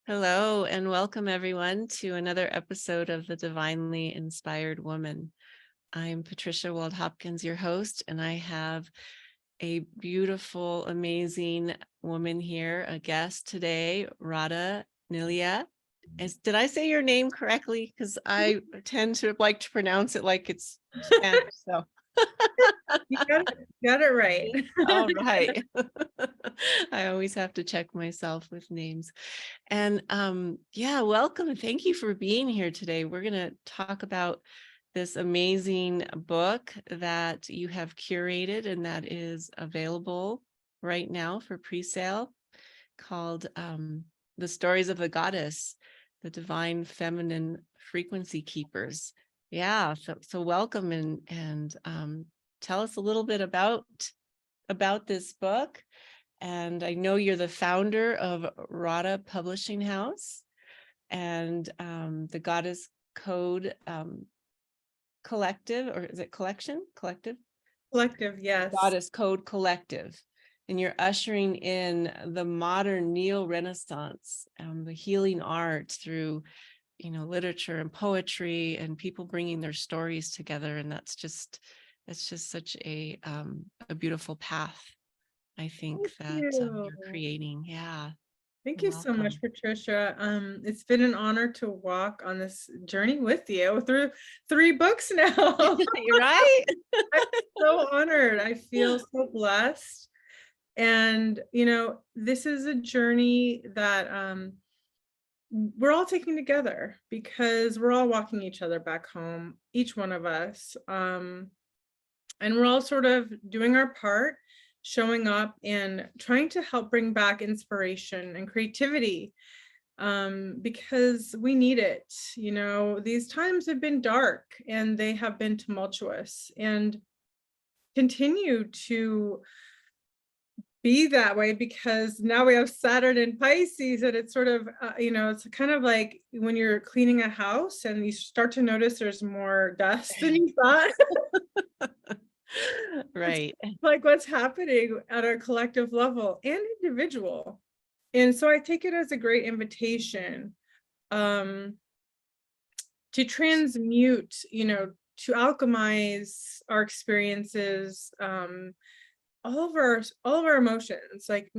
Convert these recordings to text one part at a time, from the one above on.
Hello, and welcome everyone to another episode of The Divinely Inspired Woman. I'm Patricia Wald Hopkins, your host, and I have a beautiful, amazing woman here, a guest today, Radha Nilia. Did I say your name correctly? Because I tend to like to pronounce it like it's Spanish. So You got it right. all right. I always have to check myself with names. And yeah, welcome. And thank you for being here today. We're going to talk about this amazing book that you have curated and that is available right now for pre-sale called The Stories of the Goddess, the Divine Feminine Frequency Keepers. Yeah, so welcome and tell us a little bit about this book. And I know you're the founder of Radha Publishing House and the Goddess Code Collective, or is it collection? Collective? Collective, yes. Goddess Code Collective. And you're ushering in the modern neo-Renaissance, the healing art through, literature and poetry and people bringing their stories together. And that's just such a beautiful path, I think, Thank that you. you're creating. Yeah. Thank you so much, Welcome. Patricia. It's been an honor to walk on this journey with you through 3 books now. You're right. I'm so honored. I feel so blessed. And, this is a journey that we're all taking together because we're all walking each other back home, each one of us. And we're all sort of doing our part, showing up and trying to help bring back inspiration and creativity, because we need it. These times have been dark and they have been tumultuous and continue to be that way because now we have Saturn in Pisces, and it's sort of, it's kind of like when you're cleaning a house and you start to notice there's more dust than you thought. It's Right. like what's happening at a collective level and individual. And so I take it as a great invitation, um, to transmute, to alchemize our experiences, all of our emotions, like,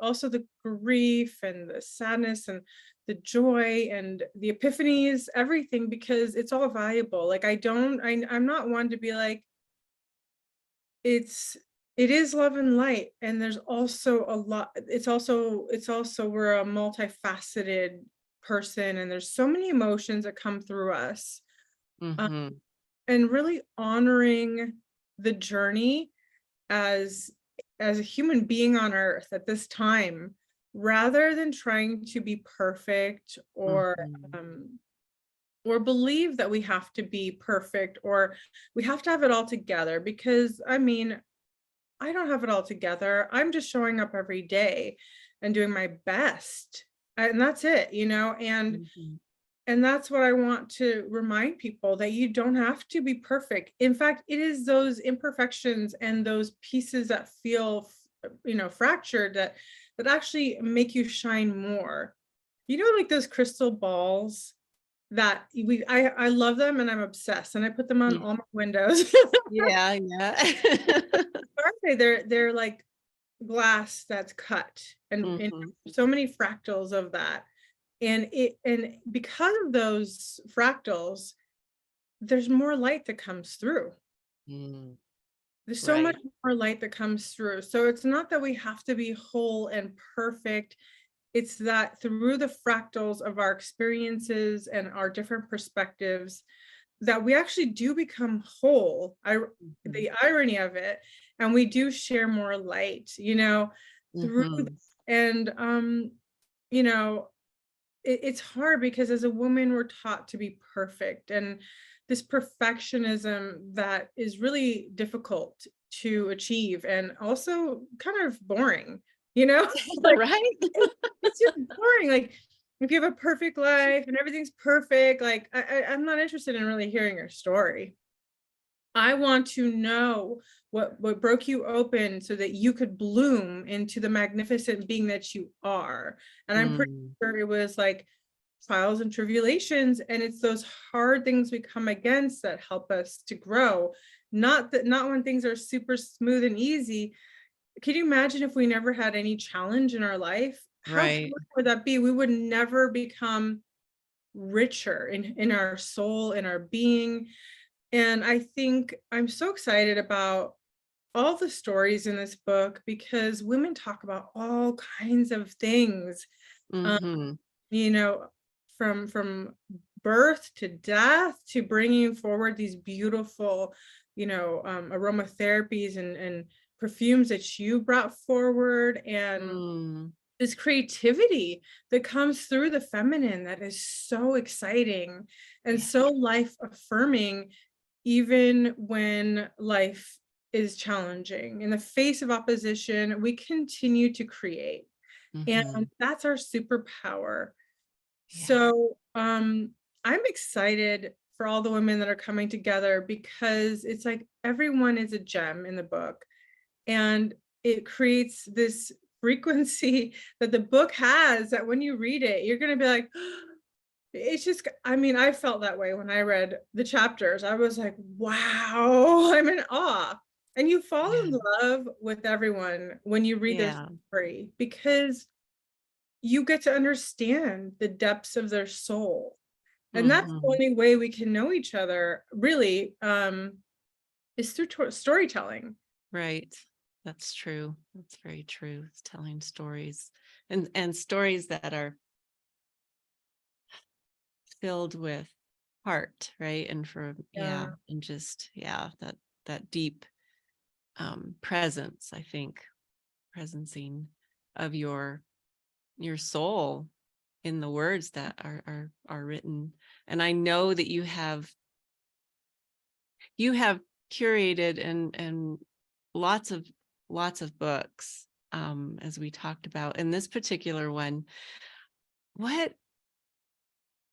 also the grief and the sadness and the joy and the epiphanies, everything, because it's all valuable. Like I'm not one to be like, it's it is love and light, and there's also a lot. It's also we're a multifaceted person, and there's so many emotions that come through us, um, Hmm. and really honoring the journey as a human being on earth at this time, rather than trying to be perfect, Hmm. or believe that we have to be perfect, or we have to have it all together, because I mean, I don't have it all together. I'm just showing up every day and doing my best. And that's it, Hmm. and that's what I want to remind people, that you don't have to be perfect. In fact, it is those imperfections and those pieces that feel, fractured, that actually make you shine more. Like those crystal balls that I love them, and I'm obsessed, and I put them on all my windows. Yeah, yeah. Aren't they? They're like glass that's cut, and Hmm. so many fractals of that. And because of those fractals, there's more light that comes through. Mm. There's so much Right. more light that comes through. So it's not that we have to be whole and perfect. It's that through the fractals of our experiences and our different perspectives, that we actually do become whole. Hmm. The irony of it, and we do share more light, through Hmm. and you know, it's hard because as a woman we're taught to be perfect, and this perfectionism that is really difficult to achieve and also kind of boring, like Right. it's just boring. Like, if you have a perfect life and everything's perfect, like I'm not interested in really hearing your story. I want to know what broke you open so that you could bloom into the magnificent being that you are. And I'm pretty Mm, sure it was like trials and tribulations, and it's those hard things we come against that help us to grow. Not when things are super smooth and easy. Can you imagine if we never had any challenge in our life? How right. hard would that be? We would never become richer in our soul, in our being. And I think I'm so excited about all the stories in this book because women talk about all kinds of things, um, Mm-hmm. you know, from birth to death to bringing forward these beautiful, aromatherapies and perfumes that you brought forward, and Mm, this creativity that comes through the feminine that is so exciting and yeah. so life affirming, even when life is challenging. In the face of opposition, we continue to create. And Mm-hmm. that's our superpower. Yeah. So I'm excited for all the women that are coming together because it's like everyone is a gem in the book. And it creates this frequency that the book has that when you read it, you're going to be like, it's just, I mean, I felt that way when I read the chapters. I was like, wow, I'm in awe. And you fall Yeah. in love with everyone when you read their Yeah. story because you get to understand the depths of their soul. And that's the Mm-hmm. only way we can know each other, really, is through storytelling. Right. That's true. That's very true. It's telling stories and stories that are filled with heart, right? And for yeah, Yeah. and just yeah, that deep presence, I think, presencing of your soul in the words that are written. And I know that you have curated and lots of lots of books, as we talked about in this particular one. what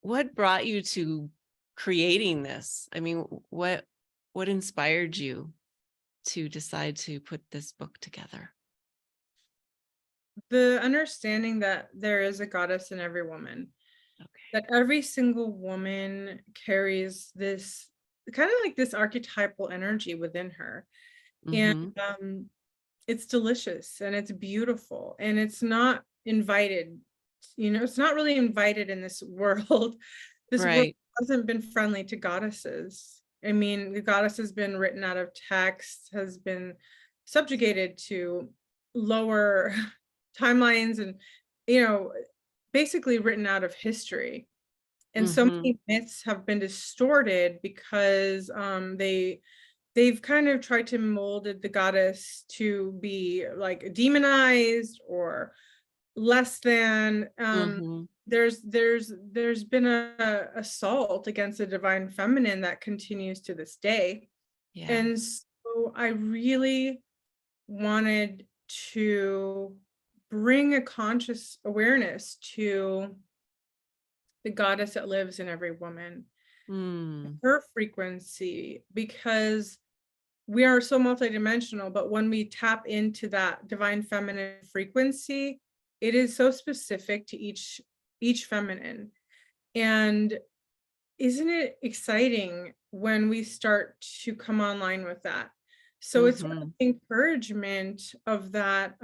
what brought you to creating this? I mean, what inspired you to decide to put this book together? The understanding that there is a goddess in every woman, Okay. that every single woman carries this kind of like this archetypal energy within her. And Mm-hmm. it's delicious and it's beautiful and it's not invited. It's not really invited in this world. This world Right. hasn't been friendly to goddesses. I mean, the goddess has been written out of text, has been subjugated to lower timelines and, you know, basically written out of history. And so Mm-hmm. many myths have been distorted because they've kind of tried to molded the goddess to be like demonized or less than. Mm-hmm. There's been a assault against the divine feminine that continues to this day. Yeah. And so I really wanted to bring a conscious awareness to the goddess that lives in every woman, Mm. her frequency, because we are so multidimensional, but when we tap into that divine feminine frequency, it is so specific to each feminine. And isn't it exciting when we start to come online with that? So it's Mm-hmm. encouragement of that,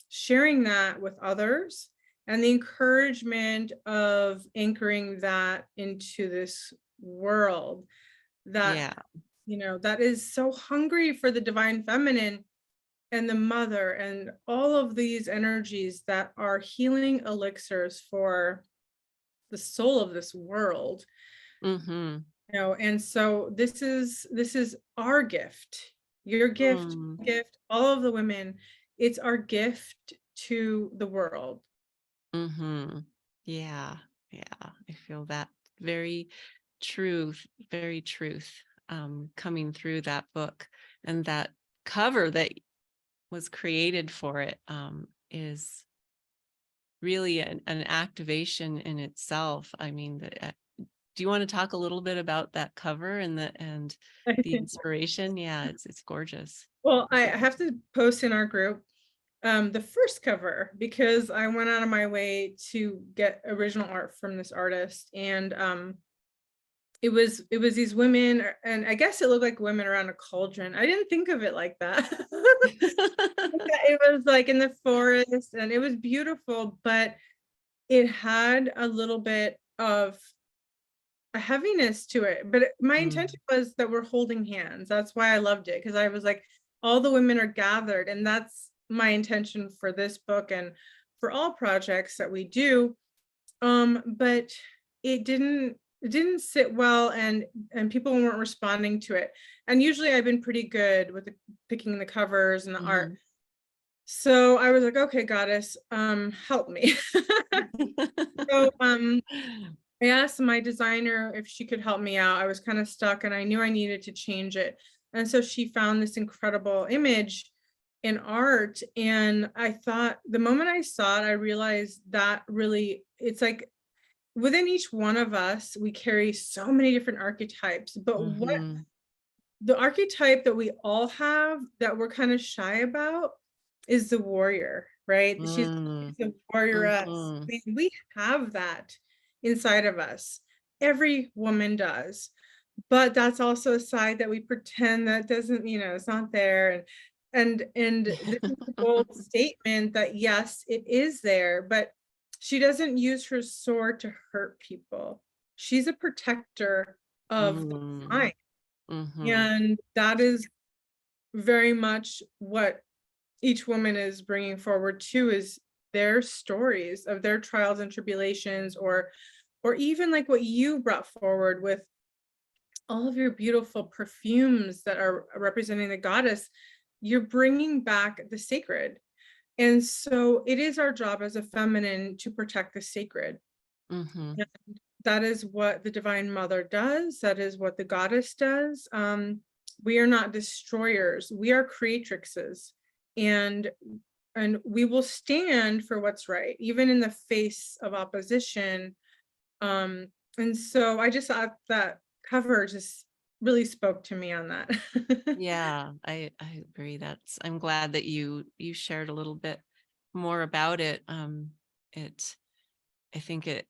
sharing that with others, and the encouragement of anchoring that into this world that, Yeah. that is so hungry for the divine feminine and the mother and all of these energies that are healing elixirs for the soul of this world. Mm-hmm. And so this is our gift, your gift, Mm. gift, all of the women. It's our gift to the world. Mm-hmm. Yeah. Yeah. I feel that very truth, very truth, coming through that book. And that cover that was created for it, is really an activation in itself. I mean, do you want to talk a little bit about that cover and the inspiration? Yeah, it's gorgeous. Well, I have to post in our group the first cover because I went out of my way to get original art from this artist, and it was these women, and I guess it looked like women around a cauldron. I didn't think of it like that. It was like in the forest and it was beautiful, but it had a little bit of a heaviness to it. But my Mm, intention was that we're holding hands. That's why I loved it, because I was like, all the women are gathered, and that's my intention for this book and for all projects that we do. But it didn't sit well, and people weren't responding to it. And usually I've been pretty good with picking the covers and the art. mhm. So I was like, okay, goddess, help me. So I asked my designer if she could help me out. I was kind of stuck and I knew I needed to change it. And so she found this incredible image in art. And I thought the moment I saw it, I realized that really it's like within each one of us, we carry so many different archetypes. But what Mhm. the archetype that we all have that we're kind of shy about is the warrior, right? She's Mm, the warrioress. I mhm. mean, we have that inside of us. Every woman does. But that's also a side that we pretend that doesn't, it's not there. And this is a bold statement that yes, it is there, but she doesn't use her sword to hurt people. She's a protector of the Mm, mind. mhm. And that is very much what each woman is bringing forward too, is their stories of their trials and tribulations, or even like what you brought forward with all of your beautiful perfumes that are representing the goddess. You're bringing back the sacred. And so it is our job as a feminine to protect the sacred. Mhm. And that is what the Divine Mother does. That is what the goddess does. We are not destroyers. We are creatrixes, and we will stand for what's right, even in the face of opposition. And so I just thought that cover just really spoke to me on that. Yeah, I agree. I'm glad that you shared a little bit more about it. It I think it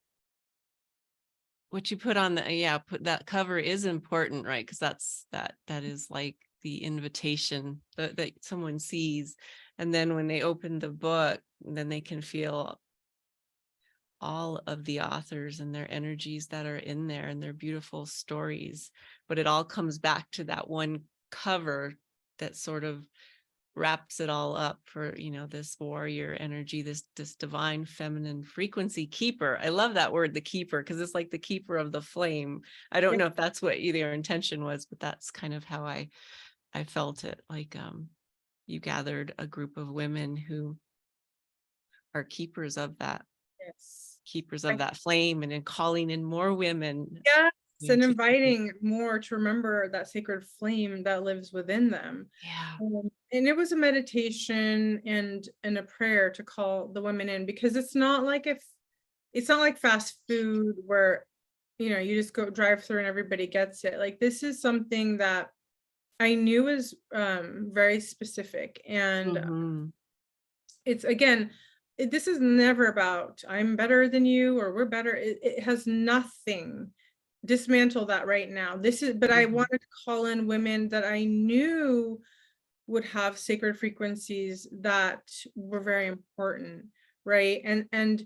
what you put on the yeah, put that cover is important, right? Because that is like the invitation that someone sees. And then when they open the book, then they can feel all of the authors and their energies that are in there and their beautiful stories. But it all comes back to that one cover that sort of wraps it all up for, this warrior energy, this divine feminine frequency keeper. I love that word, the keeper, because it's like the keeper of the flame. I don't Yeah. know if that's what your intention was, but that's kind of how I felt it. Like you gathered a group of women who are Yes. keepers of I that flame, and then calling in more women. Yes, and To inviting more to remember that sacred flame that lives within them. yeah. And it was a meditation and a prayer to call the women in, because it's not like fast food where you just go drive through and everybody gets it. Like, this is something that I knew is very specific. And Hmm. it's again, this is never about I'm better than you or we're better. It has nothing. Dismantle that right now. But I Hmm. wanted to call in women that I knew would have sacred frequencies that were very important, right? And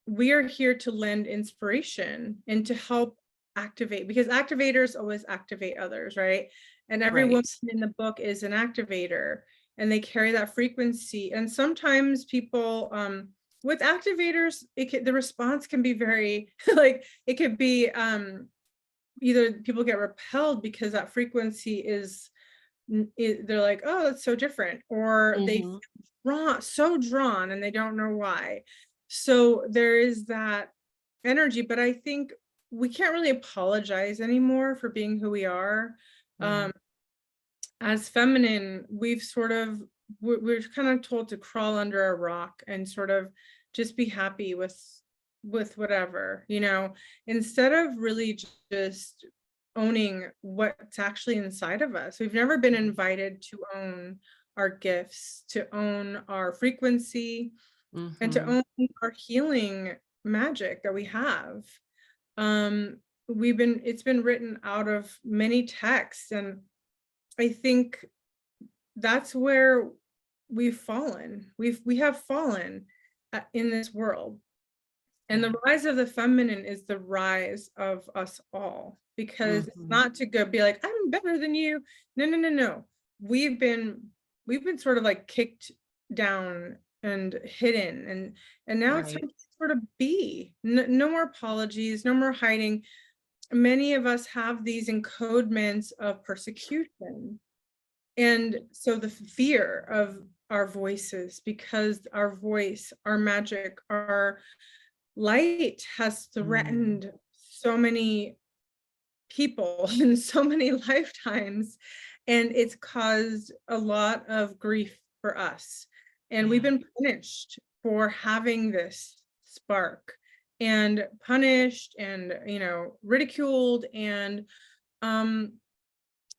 we are here to lend inspiration and to help activate, because activators always activate others, right? And every woman Right. in the book is an activator, and they carry that frequency. And sometimes people with activators, the response can be very like it could be either people get repelled because that frequency they're like, oh, that's so different, or they Hmm. feel drawn and they don't know why. So there is that energy, but I think we can't really apologize anymore for being who we are. Yeah. um as feminine, we're kind of told to crawl under a rock and sort of just be happy with with whatever, instead of really just owning what's actually inside of us. We've never been invited to own our gifts, to own our frequency, and to Mm-hmm. own our healing magic that we have. Um, it's been written out of many texts, and I think that's where we've fallen. We have fallen in this world. And Yeah. the rise of the feminine is the rise of us all, because it's Mm-hmm. not to go be like, I'm better than you. No, no, no, no. We've been we've been sort of like kicked down and hidden, and now it's Right. time to sort of be. No more apologies, no more hiding. Many of us have these encodements of persecution. And so the fear of our voices, because our voice, our magic, our light has Mm. threatened so many people in so many lifetimes, and it's caused a lot of grief for us. And we've Yeah. been punished for having this spark, and punished, and ridiculed, and um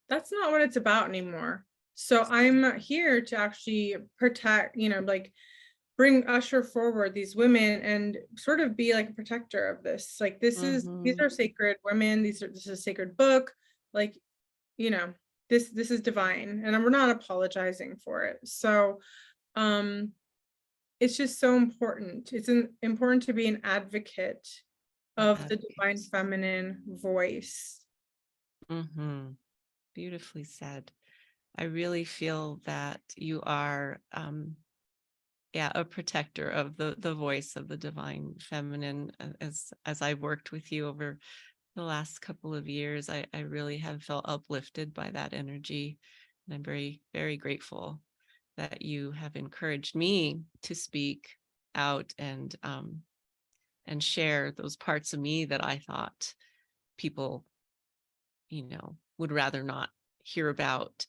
that's not what it's about anymore. So I'm here to actually protect, like bring usher forward these women and sort of be like a protector of this. Like these Mm-hmm. are sacred women, this is a sacred book. Like, you know, this is divine, and we're not apologizing for it. So um it's just so important. Important to be an advocate of the divine Advocate. feminine voice. Mm-hmm. Beautifully said. I really feel that you are, yeah, a protector of the voice of the divine feminine. As I've worked with you over the last couple of years, I really have felt uplifted by that energy. And I'm very, very grateful that you have encouraged me to speak out and share those parts of me that I thought people, would rather not hear about.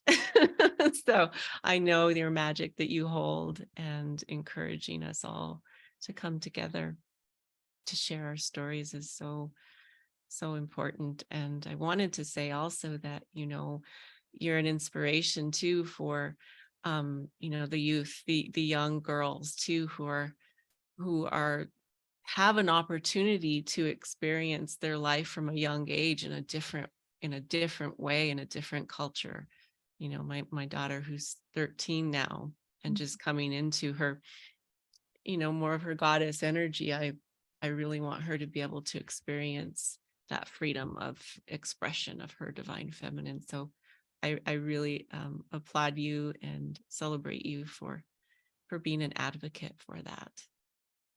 So I know your magic that you hold, and encouraging us all to come together to share our stories is so, so important. And I wanted to say also that, you're an inspiration too for, the youth, the young girls too, who are have an opportunity to experience their life from a young age in a different way, in a different culture. My daughter, who's 13 now and just coming into her, more of her goddess energy, I really want her to be able to experience that freedom of expression of her divine feminine. So I really applaud you and celebrate you for being an advocate for that.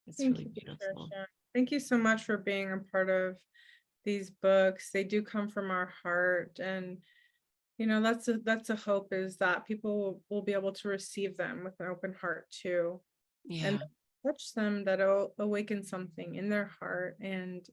It's Thank really you, beautiful. Patricia. Thank you so much for being a part of these books. They do come from our heart, and that's a hope, is that people will be able to receive them with an open heart too, and Yeah, touch them, that'll awaken something in their heart. And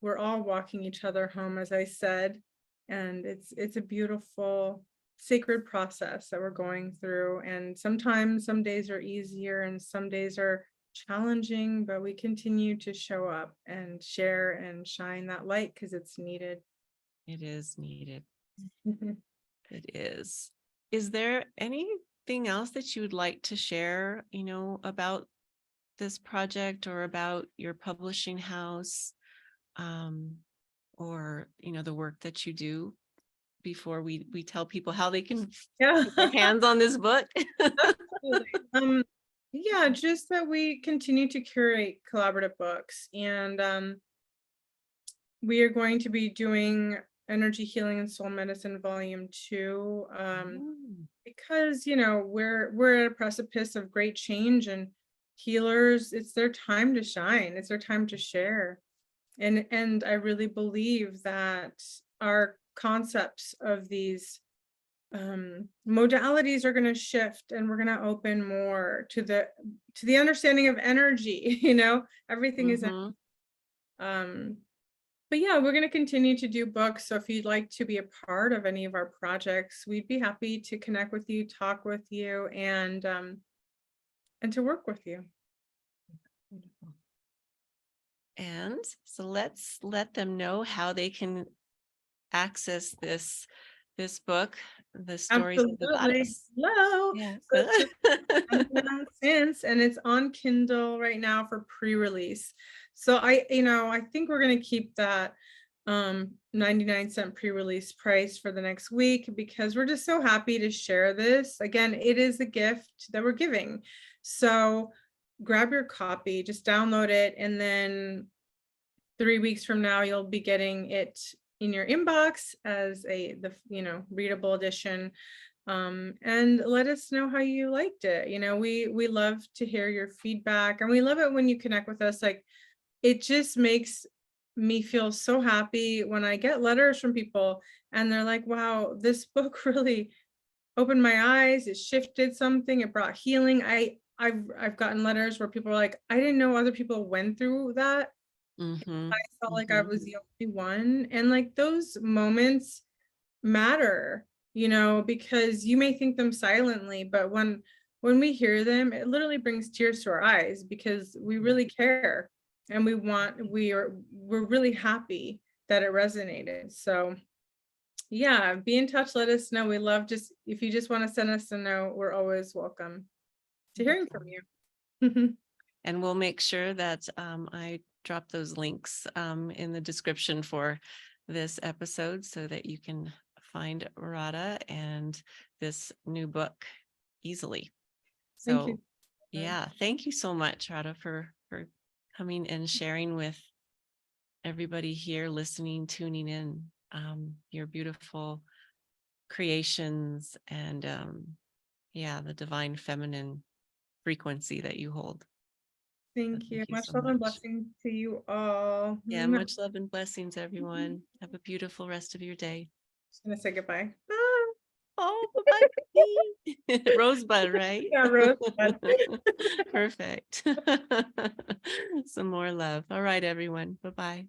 we're all walking each other home, as I said, and it's a beautiful sacred process that we're going through. And sometimes some days are easier and some days are challenging, but we continue to show up and share and shine that light because it's needed. it is needed. It is. Is there anything else that you would like to share, about this project or about your publishing house, um, or, the work that you do before we tell people how they can Yeah. get their hands on this book? Absolutely. Yeah, just that we continue to curate collaborative books, and we are going to be doing Energy Healing and Soul Medicine Volume 2, Mm. because we're at a precipice of great change, and healers, it's their time to shine, it's their time to share. And I really believe that our concepts of these modalities are going to shift, and we're going to open more to the understanding of energy. Everything is Mm-hmm. um but yeah, we're going to continue to do books. So if you'd like to be a part of any of our projects, we'd be happy to connect with you, talk with you, and to work with you. Wonderful. And so let's let them know how they can access this book, The Stories of the Absolutely. Goddess. Hello. Yeah. So it's just 99 cents and it's on Kindle right now for pre-release. So I think we're gonna keep that 99-cent pre-release price for the next week because we're just so happy to share this. Again, it is a gift that we're giving. So grab your copy, just download it, and then 3 weeks from now, you'll be getting it in your inbox as the readable edition. And let us know how you liked it. We love to hear your feedback, and we love it when you connect with us. Like, it just makes me feel so happy when I get letters from people and they're like, wow, this book really opened my eyes, it shifted something, it brought healing. I've gotten letters where people are like, I didn't know other people went through that. Mm-hmm. I felt like I Mm-hmm. was the only one. And like those moments matter, because you may think them silently, but when we hear them, it literally brings tears to our eyes because we really care and we're really happy that it resonated. So yeah, be in touch, let us know. We love just if you just want to send us a note, we're always welcome to hearing from you. And we'll make sure that I drop those links in the description for this episode so that you can find Radha and this new book easily. Thank you. So yeah, thank you so much, Radha, for coming and sharing with everybody here, listening, tuning in, your beautiful creations and yeah, the divine feminine frequency that you hold. So Thank you. thank you Much so love and much. blessings to you all. Yeah, I'm much love and blessings, everyone. Have a beautiful rest of your day. just gonna say goodbye. Oh, bye-bye. Rosebud, right? Yeah, Rosebud. Perfect. Some more love. All right, everyone. Bye-bye.